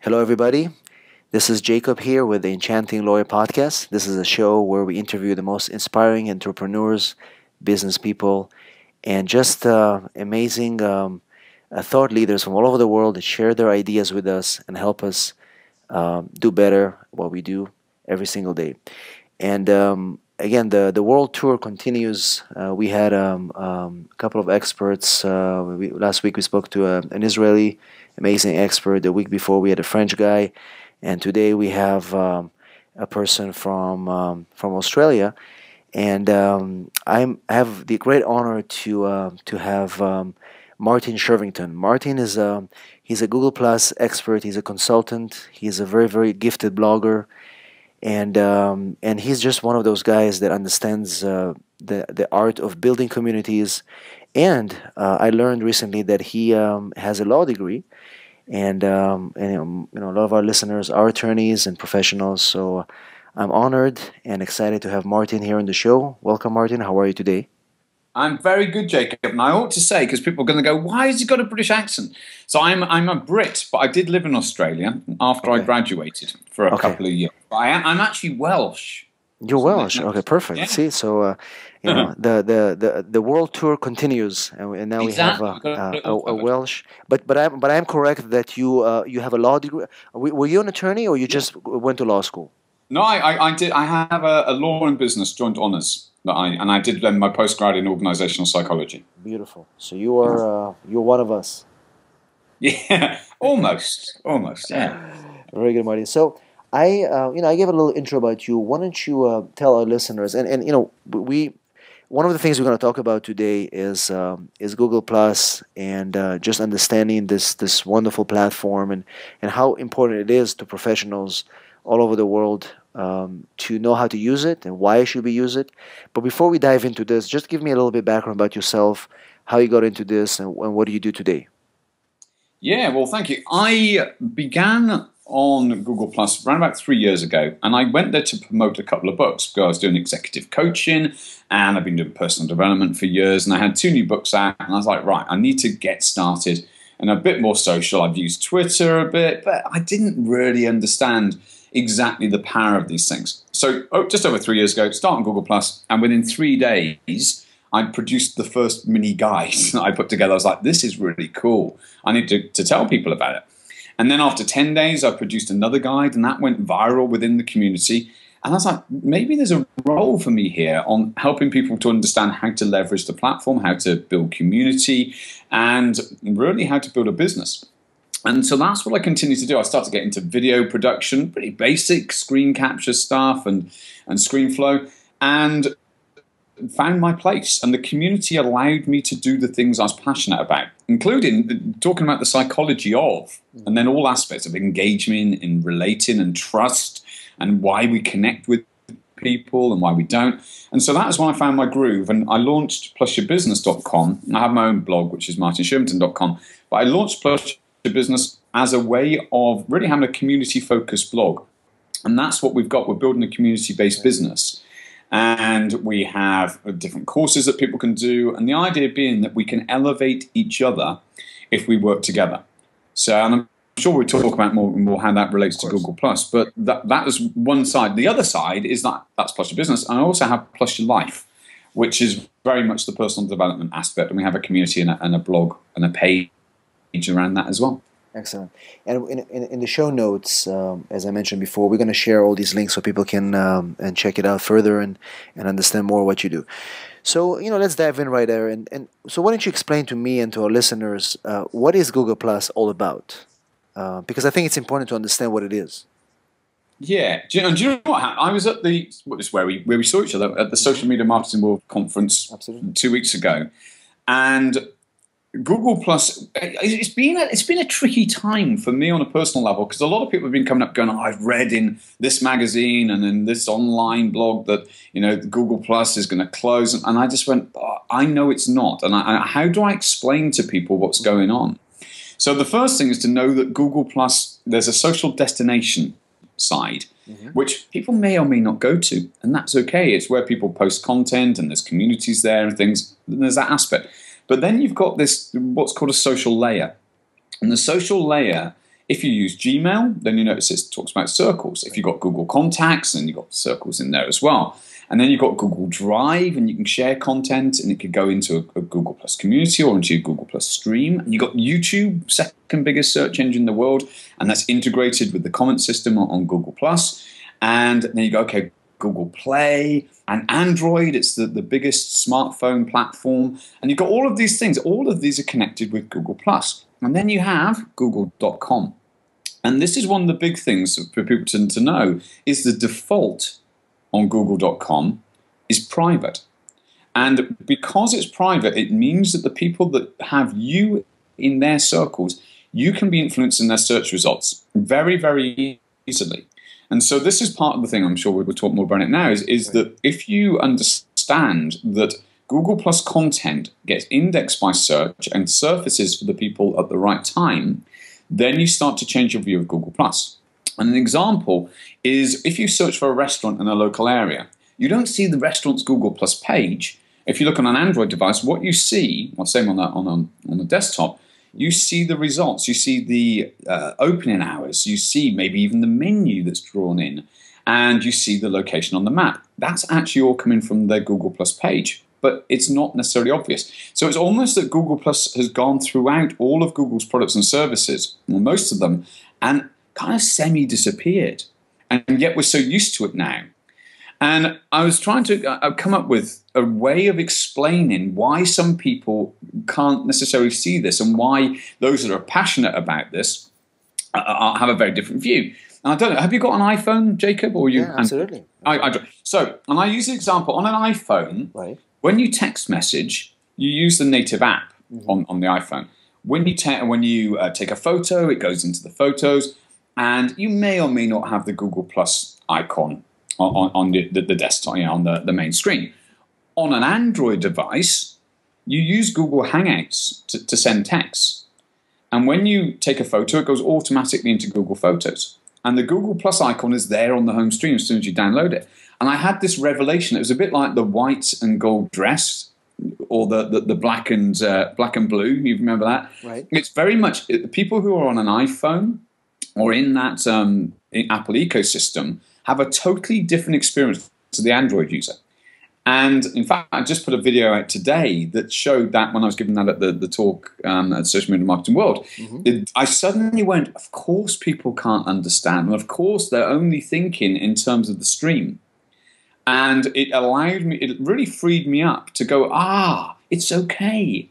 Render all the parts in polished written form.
Hello, everybody. This is Jacob here with the Enchanting Lawyer Podcast. This is a show where we interview the most inspiring entrepreneurs, business people, and just amazing thought leaders from all over the world that share their ideas with us and help us do better what we do every single day. And again, the world tour continues. We had a couple of experts. Last week we spoke to an Israeli amazing expert. The week before we had a French guy. And today we have a person from Australia. And I have the great honor to have Martin Shervington. Martin is he's a Google Plus expert. He's a consultant. He's a very, very gifted blogger, and he's just one of those guys that understands the art of building communities. And I learned recently that he has a law degree, and a lot of our listeners are attorneys and professionals. So I'm honored and excited to have Martin here on the show. Welcome, Martin. How are you today? I'm very good, Jacob. And I ought to say, because people are going to go, why has he got a British accent? So I'm a Brit, but I did live in Australia after I graduated for a couple of years. But I'm actually Welsh. You're Welsh. Okay, perfect. Yeah. See, so the world tour continues, and now we have a Welsh. But I'm correct that you have a law degree. Were you an attorney, or you just went to law school? No, I did. I have a law and business joint honours. I did my postgrad in organisational psychology. Beautiful. So you're one of us. Yeah, almost. Yeah. Very good, Martin. So I gave a little intro about you. Why don't you tell our listeners? And one of the things we're going to talk about today is Google Plus and just understanding this wonderful platform and how important it is to professionals all over the world to know how to use it and why should we use it. But before we dive into this, just give me a little bit of background about yourself, how you got into this, and what do you do today? Yeah, well, thank you. I began on Google Plus around about 3 years ago, and I went there to promote a couple of books because I was doing executive coaching and I've been doing personal development for years, and I had 2 new books out, and I was like, right, I need to get started and a bit more social. I've used Twitter a bit, but I didn't really understand exactly the power of these things. So just over 3 years ago, started on Google Plus, and within 3 days, I produced the first mini guide that I put together. I was like, this is really cool. I need to tell people about it. And then after 10 days, I produced another guide, and that went viral within the community. And I was like, maybe there's a role for me here on helping people to understand how to leverage the platform, how to build community, and really how to build a business. And so that's what I continue to do. I started to get into video production, pretty basic screen capture stuff and screen flow, and found my place. And the community allowed me to do the things I was passionate about, including talking about the psychology of, and then all aspects of engagement in relating and trust and why we connect with people and why we don't. And so that was when I found my groove, and I launched plusyourbusiness.com. I have my own blog, which is martinshervington.com, but I launched Plus Your Business as a way of really having a community-focused blog. And that's what we've got. We're building a community-based business. And we have different courses that people can do. And the idea being that we can elevate each other if we work together. So, and I'm sure we'll talk about more how that relates to Google Plus. But that is one side. The other side is that's Plus Your Business. And I also have Plus Your Life, which is very much the personal development aspect. And we have a community and a blog and a page around that as well. Excellent. And in the show notes, as I mentioned before, we're going to share all these links so people can and check it out further and understand more what you do. So, let's dive in right there. And so why don't you explain to me and to our listeners, what is Google Plus all about? Because I think it's important to understand what it is. Yeah. Do you know what happened? I was at where we saw each other at the Social Media Marketing World Conference. Absolutely. 2 weeks ago. And Google Plus, it's been a tricky time for me on a personal level, because a lot of people have been coming up going, I've read in this magazine and in this online blog that Google Plus is going to close, and I just went, I know it's not, and how do I explain to people what's going on? So the first thing is to know that Google Plus, there's a social destination side, which people may or may not go to, and that's okay. It's where people post content and there's communities there and things. And there's that aspect. But then you've got this, what's called a social layer. And the social layer, if you use Gmail, then you notice it talks about circles. If you've got Google Contacts, then you've got circles in there as well. And then you've got Google Drive, and you can share content, and it could go into a Google Plus community or into a Google Plus stream. And you've got YouTube, second biggest search engine in the world, and that's integrated with the comment system on Google Plus. And then you go, okay, Google Play and Android, it's the biggest smartphone platform. And you've got all of these things. All of these are connected with Google Plus. And then you have Google.com. And this is one of the big things for people to know, is the default on Google.com is private. And because it's private, it means that the people that have you in their circles, you can be influencing their search results very, very easily. And so this is part of the thing, I'm sure we'll talk more about it now, is that if you understand that Google Plus content gets indexed by search and surfaces for the people at the right time, then you start to change your view of Google Plus. And an example is if you search for a restaurant in a local area, you don't see the restaurant's Google Plus page. If you look on an Android device, what you see, well, same on the desktop, you see the results. You see the opening hours. You see maybe even the menu that's drawn in. And you see the location on the map. That's actually all coming from their Google Plus page. But it's not necessarily obvious. So it's almost that Google Plus has gone throughout all of Google's products and services, or most of them, and kind of semi-disappeared. And yet we're so used to it now. And I was trying to come up with a way of explaining why some people can't necessarily see this and why those that are passionate about this have a very different view. And I don't know, have you got an iPhone, Jacob? Or you? Yeah, absolutely. I do. So, and I use the example on an iPhone, right. When you text message, you use the native app on the iPhone. When you take a photo, it goes into the photos, and you may or may not have the Google Plus icon on the desktop, on the main screen. On an Android device, you use Google Hangouts to send texts. And when you take a photo, it goes automatically into Google Photos. And the Google Plus icon is there on the home screen as soon as you download it. And I had this revelation. It was a bit like the white and gold dress, or the black and blue. You remember that? Right. It's very much people who are on an iPhone or in that Apple ecosystem have a totally different experience to the Android user. And in fact, I just put a video out today that showed that when I was giving that at the talk at Social Media Marketing World, I suddenly went, of course people can't understand. And of course they're only thinking in terms of the stream. And it allowed me, it really freed me up to go, it's okay.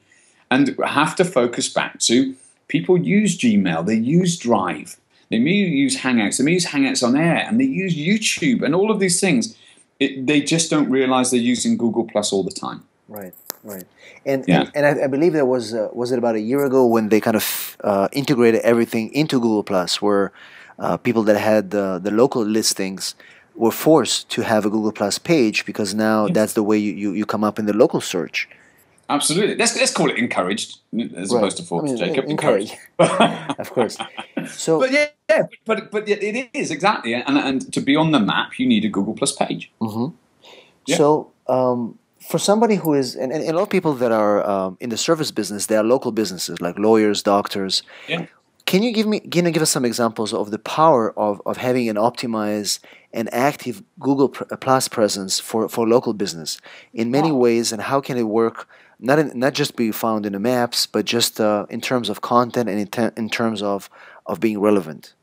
And I have to focus back to people use Gmail, they use Drive, they may use Hangouts, they may use Hangouts on Air, and they use YouTube and all of these things. They just don't realize they're using Google Plus all the time. Right. And I believe there was it about a year ago when they kind of integrated everything into Google Plus, where people that had the local listings were forced to have a Google Plus page, because now that's the way you come up in the local search. Absolutely. Let's call it encouraged as opposed to forced, Jacob. Encouraged. Of course. So, but it is exactly. And to be on the map, you need a Google Plus page. Yeah. So for somebody who is, and a lot of people that are in the service business, they are local businesses like lawyers, doctors. Yeah. Can you give us some examples of the power of having an optimized and active Google Plus presence for local business in many ways, and how can it work? Not just be found in the maps, but just in terms of content and in terms of being relevant.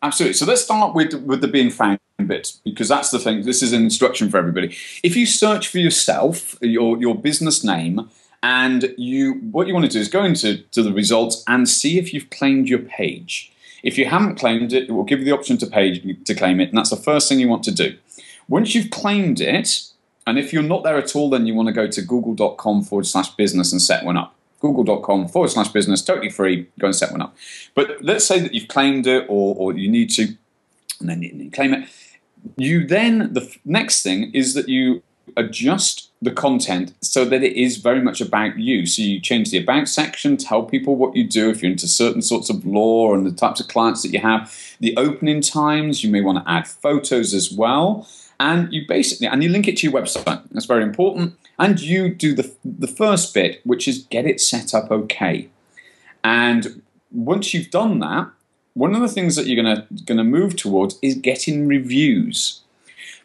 Absolutely. So let's start with the being found bit, because that's the thing. This is an instruction for everybody. If you search for yourself, your business name, and what you want to do is go into the results and see if you've claimed your page. If you haven't claimed it, it will give you the option to claim it, and that's the first thing you want to do. Once you've claimed it, and if you're not there at all, then you want to go to google.com/business and set one up. Google.com/business, totally free, go and set one up. But let's say that you've claimed it, or you need to, and then you claim it. The next thing is that you adjust the content so that it is very much about you. So you change the about section, tell people what you do if you're into certain sorts of law and the types of clients that you have. The opening times, you may want to add photos as well. And you link it to your website. That's very important. And you do the first bit, which is get it set up okay. And once you've done that, one of the things that you're gonna move towards is getting reviews.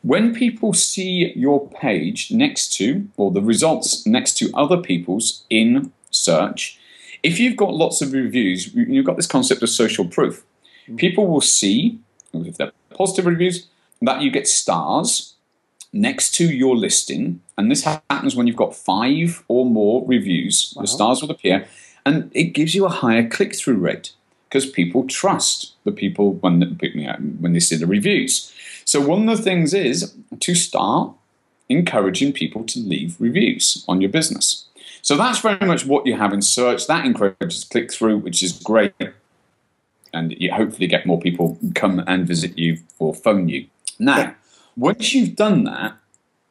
When people see your page next to, or the results next to other people's in search, if you've got lots of reviews, you've got this concept of social proof. People will see, if they're positive reviews, that you get stars next to your listing. And this happens when you've got 5 or more reviews. The stars will appear, and it gives you a higher click-through rate because people trust the people when they see the reviews. So one of the things is to start encouraging people to leave reviews on your business. So that's very much what you have in search. That encourages click-through, which is great. And you hopefully get more people come and visit you or phone you. Now, once you've done that,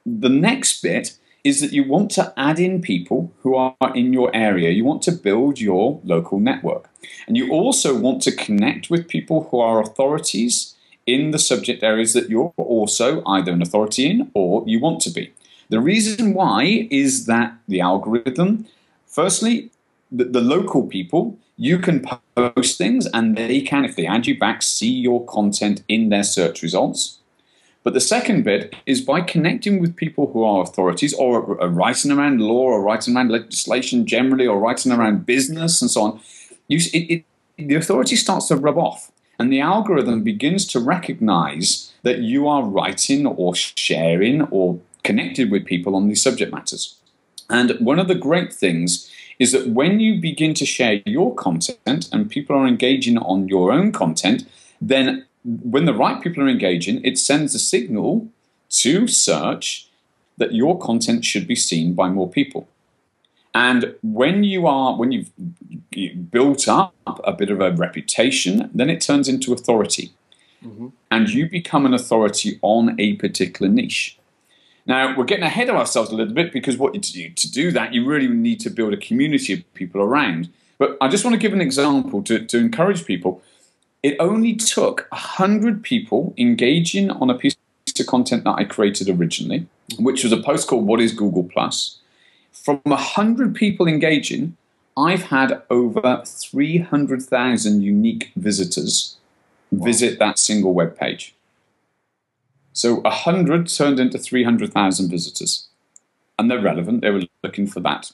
the next bit is that you want to add in people who are in your area. You want to build your local network. And you also want to connect with people who are authorities in the subject areas that you're also either an authority in or you want to be. The reason why is that the algorithm, firstly, the local people, you can post things and they can, if they add you back, see your content in their search results. But the second bit is by connecting with people who are authorities or are writing around law or writing around legislation generally or writing around business and so on, the authority starts to rub off. And the algorithm begins to recognize that you are writing or sharing or connected with people on these subject matters. And one of the great things is that when you begin to share your content and people are engaging on your own content, then when the right people are engaging, it sends a signal to search that your content should be seen by more people. And when you've built up a bit of a reputation, then it turns into authority. And you become an authority on a particular niche. Now, we're getting ahead of ourselves a little bit because to do that, you really need to build a community of people around. But I just want to give an example to encourage people. It only took 100 people engaging on a piece of content that I created originally, which was a post called What is Google+. From 100 people engaging, I've had over 300,000 unique visitors visit that single web page. So 100 turned into 300,000 visitors. And they're relevant. They were looking for that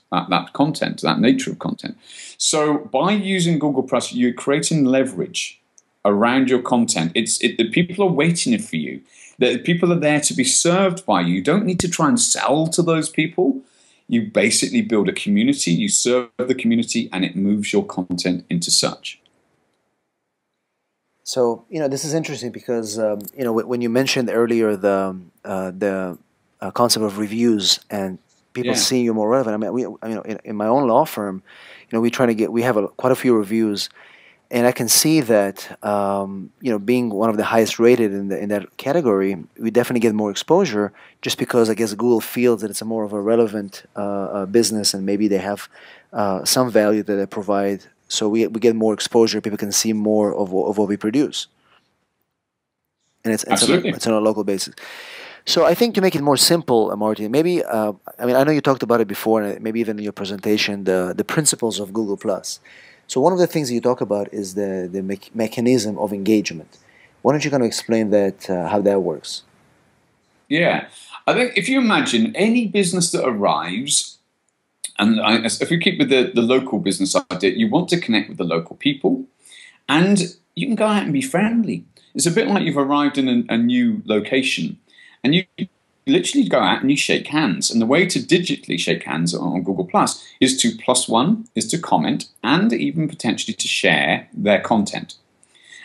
content, that nature of content. So by using Google+, you're creating leverage around your content. The people are waiting for you. The people are there to be served by you. You don't need to try and sell to those people. You basically build a community, you serve the community, and it moves your content into search. So, this is interesting because, when you mentioned earlier the concept of reviews and people seeing you more relevant. In my own law firm, we have quite a few reviews, and I can see that, being one of the highest rated in that category, we definitely get more exposure just because I guess Google feels that it's a more of a relevant business and maybe they have some value that they provide. So we get more exposure. People can see more of what we produce, and it's on a local basis. So I think to make it more simple, Martin, maybe I know you talked about it before, and maybe even in your presentation, the principles of Google+. So one of the things that you talk about is the mechanism of engagement. Why don't you kind of explain that, how that works? Yeah, I think if you imagine any business that arrives, and if we keep with the local business idea, you want to connect with the local people, and you can go out and be friendly. It's a bit like you've arrived in a new location, and you literally go out and you shake hands. And the way to digitally shake hands on Google Plus is to +1, is to comment, and even potentially to share their content.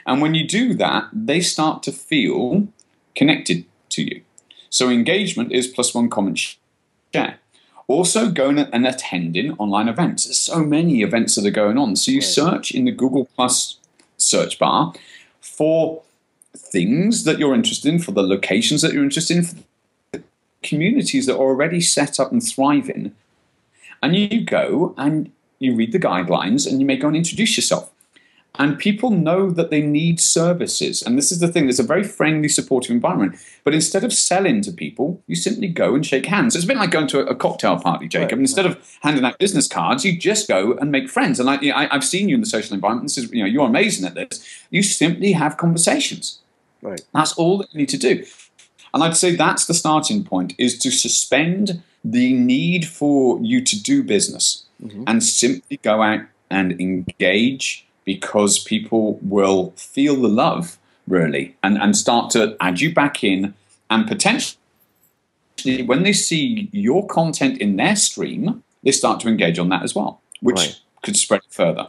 And when you do that, they start to feel connected to you. So engagement is +1, comment, share. Also going and attending online events. There's so many events that are going on. So you search in the Google Plus search bar for things that you're interested in, for the locations that you're interested in, for the communities that are already set up and thriving. And you go and you read the guidelines and you may go and introduce yourself. And people know that they need services. And this is the thing, there's a very friendly, supportive environment. But instead of selling to people, you simply go and shake hands. It's a bit like going to a cocktail party, Jacob. Right. Instead of handing out business cards, you just go and make friends. And I've seen you in the social environment. This is, you're amazing at this. You simply have conversations. Right. That's all that you need to do. And I'd say that's the starting point, is to suspend the need for you to do business and simply go out and engage, because people will feel the love, really, and start to add you back in. And potentially, when they see your content in their stream, they start to engage on that as well, which could spread further.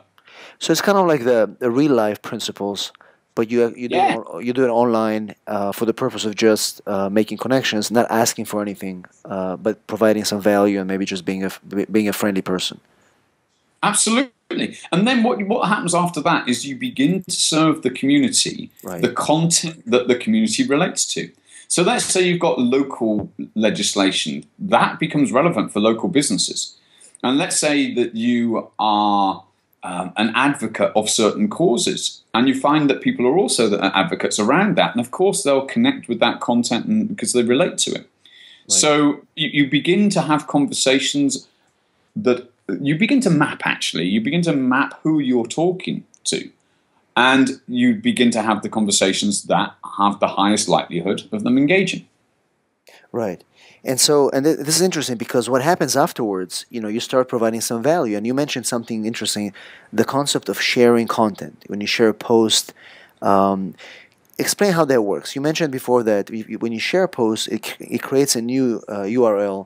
So it's kind of like the real life principles, but you do it online for the purpose of just making connections, not asking for anything, but providing some value and maybe just being a friendly person. Absolutely. And then what happens after that is you begin to serve the community, the content that the community relates to. So let's say you've got local legislation. That becomes relevant for local businesses. And let's say that you are an advocate of certain causes, and you find that people are also advocates around that. And of course, they'll connect with that content because they relate to it. Right. So you begin to have conversations that you begin to map, actually. You begin to map who you're talking to. And you begin to have the conversations that have the highest likelihood of them engaging. Right. And so, and this is interesting, because what happens afterwards, you start providing some value. And you mentioned something interesting, the concept of sharing content. When you share a post, explain how that works. You mentioned before that when you share a post, it creates a new URL,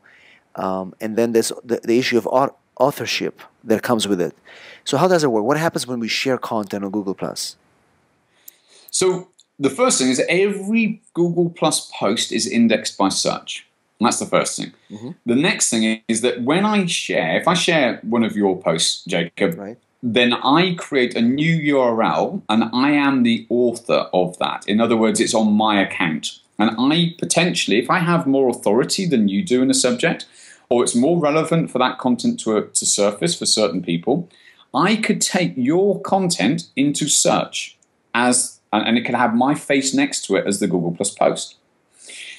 and then there's the issue of authorship that comes with it. So how does it work? What happens when we share content on Google+? So the first thing is every Google Plus post is indexed by search. And that's the first thing. The next thing is that when if I share one of your posts, Jacob, then I create a new URL and I am the author of that. In other words, it's on my account. And I potentially, if I have more authority than you do in a subject, or it's more relevant for that content to surface for certain people, I could take your content into search and it could have my face next to it as the Google Plus post.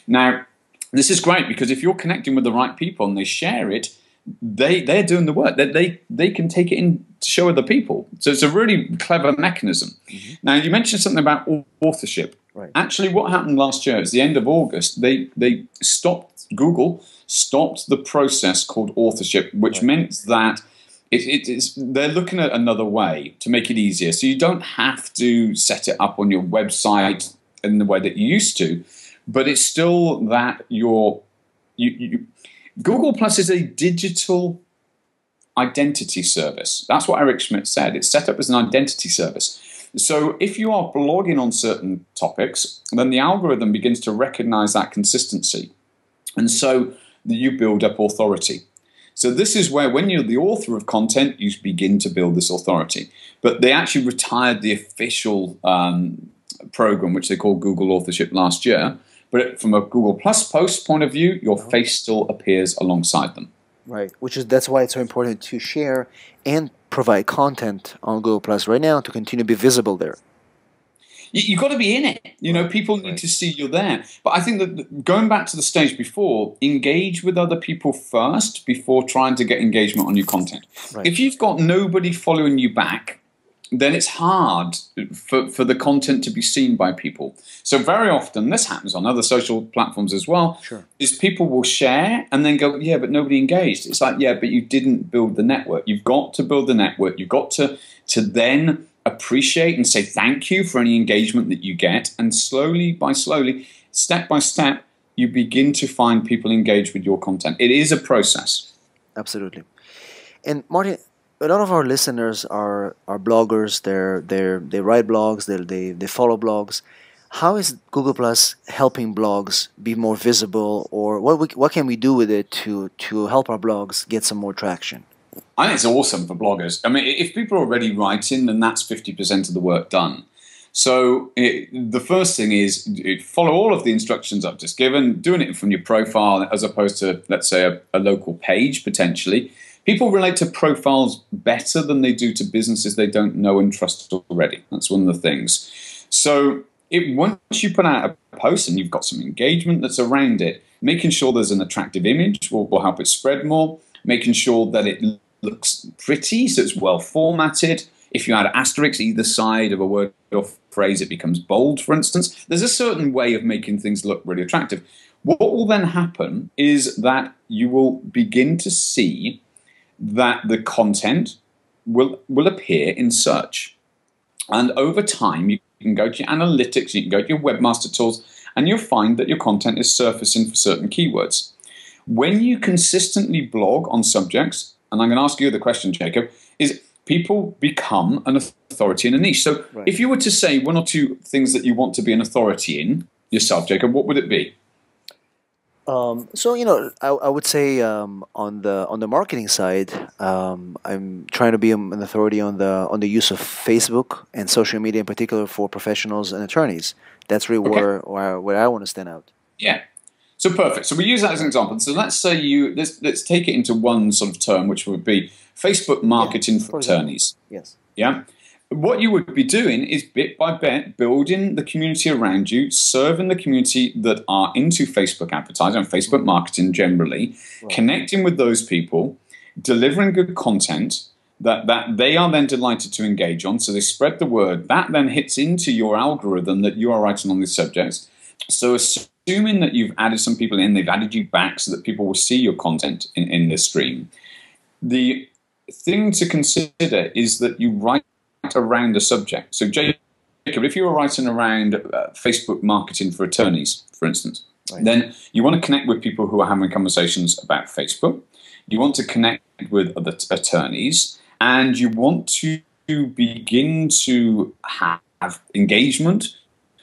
Now, this is great, because if you're connecting with the right people and they share it, they're doing the work. They can take it in to show other people. So it's a really clever mechanism. Now, you mentioned something about authorship. Right. Actually, what happened last year is the end of August, Google stopped the process called authorship, which meant that they're looking at another way to make it easier. So you don't have to set it up on your website in the way that you used to, but it's still that Google Plus is a digital identity service. That's what Eric Schmidt said. It's set up as an identity service. So if you are blogging on certain topics, then the algorithm begins to recognize that consistency. And so you build up authority. So this is where, when you're the author of content, you begin to build this authority. But they actually retired the official program, which they called Google Authorship, last year. But from a Google Plus post point of view, your face still appears alongside them. Right, that's why it's so important to share and provide content on Google Plus right now to continue to be visible there. You've got to be in it. People need to see you're there. But I think that going back to the stage before, engage with other people first before trying to get engagement on your content. Right. If you've got nobody following you back, then it's hard for the content to be seen by people. So very often, this happens on other social platforms as well, is people will share and then go, yeah, but nobody engaged. It's like, yeah, but you didn't build the network. You've got to build the network. You've got to then appreciate and say thank you for any engagement that you get. And slowly, step by step, you begin to find people engage with your content. It is a process. Absolutely. And Martin, a lot of our listeners are bloggers. They write blogs. They follow blogs. How is Google Plus helping blogs be more visible, or what can we do with it to help our blogs get some more traction? I think it's awesome for bloggers. I mean, if people are already writing, then that's 50% of the work done. So the first thing is follow all of the instructions I've just given, doing it from your profile as opposed to, let's say, a local page potentially. People relate to profiles better than they do to businesses they don't know and trust already. That's one of the things. So once you put out a post and you've got some engagement that's around it, making sure there's an attractive image will help it spread more, making sure that it looks pretty, so it's well formatted. If you add asterisks either side of a word or phrase, it becomes bold, for instance. There's a certain way of making things look really attractive. What will then happen is that you will begin to see that the content will appear in search. And over time, you can go to your analytics, you can go to your webmaster tools, and you'll find that your content is surfacing for certain keywords. When you consistently blog on subjects, and I'm going to ask you the question, Jacob, is people become an authority in a niche. So if you were to say one or two things that you want to be an authority in yourself, Jacob, what would it be? So I would say on the marketing side, I'm trying to be an authority on the use of Facebook and social media in particular for professionals and attorneys. That's really where I want to stand out. Yeah. So perfect. So we use that as an example. So let's say let's take it into one sort of term, which would be Facebook marketing for attorneys. Yes. Yeah. What you would be doing is bit by bit building the community around you, serving the community that are into Facebook advertising and Facebook marketing generally, connecting with those people, delivering good content that they are then delighted to engage on. So they spread the word. That then hits into your algorithm that you are writing on these subjects. So assuming that you've added some people in, they've added you back so that people will see your content in the stream. The thing to consider is that you write around the subject. So Jacob, if you were writing around Facebook marketing for attorneys, for instance, then you want to connect with people who are having conversations about Facebook. You want to connect with other attorneys, and you want to begin to have engagement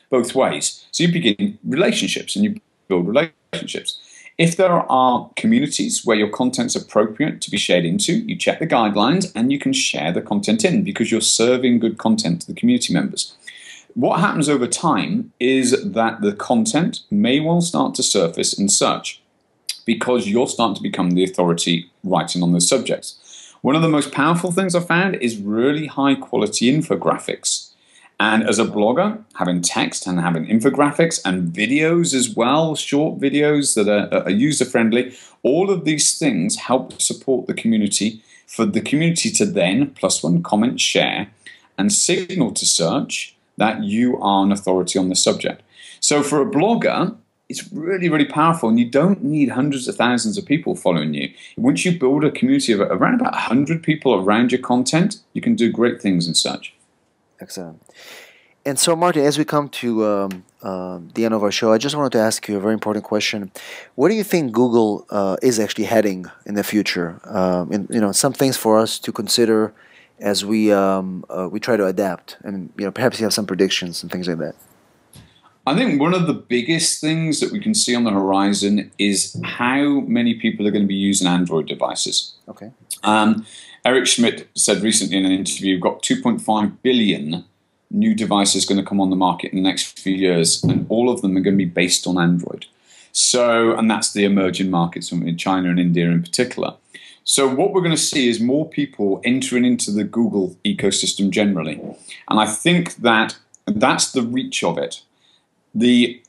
both ways. So you begin relationships and you build relationships. If there are communities where your content's appropriate to be shared into, you check the guidelines and you can share the content in because you're serving good content to the community members. What happens over time is that the content may well start to surface in search because you're starting to become the authority writing on those subjects. One of the most powerful things I've found is really high quality infographics. And as a blogger, having text and having infographics and videos as well, short videos that are user-friendly, all of these things help support the community for the community to then, +1, comment, share, and signal to search that you are an authority on the subject. So for a blogger, it's really, really powerful, and you don't need hundreds of thousands of people following you. Once you build a community of around about 100 people around your content, you can do great things in search. Excellent. And so, Martin, as we come to the end of our show, I just wanted to ask you a very important question. Where do you think Google is actually heading in the future? And some things for us to consider as we try to adapt, and perhaps you have some predictions and things like that. I think one of the biggest things that we can see on the horizon is how many people are going to be using Android devices. Okay. Eric Schmidt said recently in an interview, we've got 2.5 billion new devices going to come on the market in the next few years, and all of them are going to be based on Android. So, and that's the emerging markets in China and India in particular. So what we're going to see is more people entering into the Google ecosystem generally. And I think that that's the reach of it. The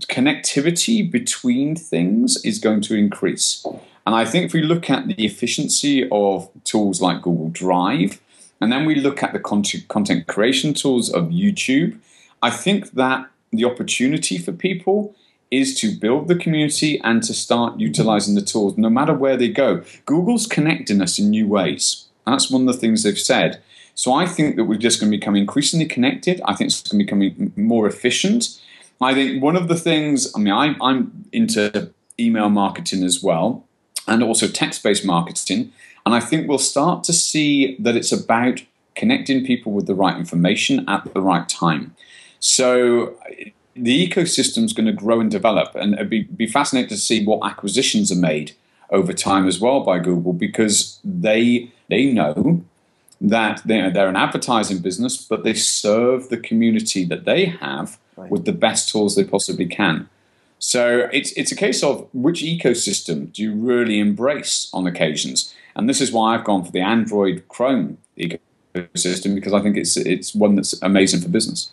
connectivity between things is going to increase. And I think if we look at the efficiency of tools like Google Drive, and then we look at the content creation tools of YouTube, I think that the opportunity for people is to build the community and to start utilizing the tools no matter where they go. Google's connecting us in new ways. That's one of the things they've said. So I think that we're just going to become increasingly connected. I think it's going to become more efficient. I think one of the things, I'm into email marketing as well, and also text-based marketing. And I think we'll start to see that it's about connecting people with the right information at the right time. So the ecosystem is going to grow and develop, and it'd be fascinating to see what acquisitions are made over time as well by Google, because they know that they're an advertising business, but they serve the community that they have with the best tools they possibly can. So it's a case of which ecosystem do you really embrace on occasions. And this is why I've gone for the Android Chrome ecosystem, because I think it's one that's amazing for business.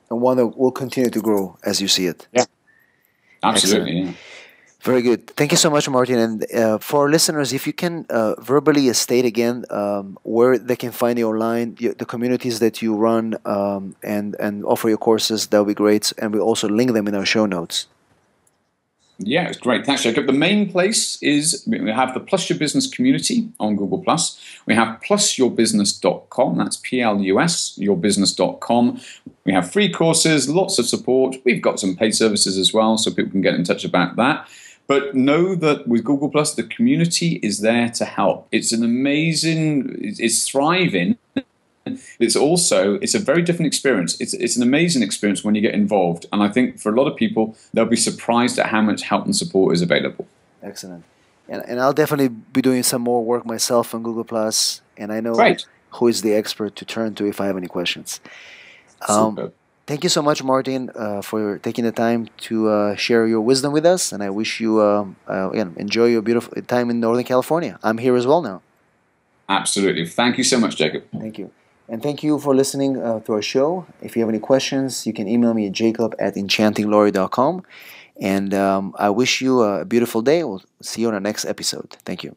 And one that will continue to grow as you see it. Yeah, absolutely. Excellent. Yeah. Very good. Thank you so much, Martin. And for our listeners, if you can verbally state again where they can find you online, the communities that you run, and offer your courses, that would be great. And we also link them in our show notes. Yeah, it's great. Thanks, Jacob. The main place is we have the Plus Your Business community on Google+. We have plusyourbusiness.com. That's Plus, yourbusiness.com. We have free courses, lots of support. We've got some paid services as well, so people can get in touch about that. But know that with Google+, the community is there to help. It's an amazing, it's thriving. It's a very different experience. It's an amazing experience when you get involved. And I think for a lot of people, they'll be surprised at how much help and support is available. Excellent. And I'll definitely be doing some more work myself on Google+. And I know who is the expert to turn to if I have any questions. Thank you so much, Martin, for taking the time to share your wisdom with us. And I wish you enjoy your beautiful time in Northern California. I'm here as well now. Absolutely. Thank you so much, Jacob. Thank you. And thank you for listening to our show. If you have any questions, you can email me at jacob@enchantinglawyer.com. And I wish you a beautiful day. We'll see you on our next episode. Thank you.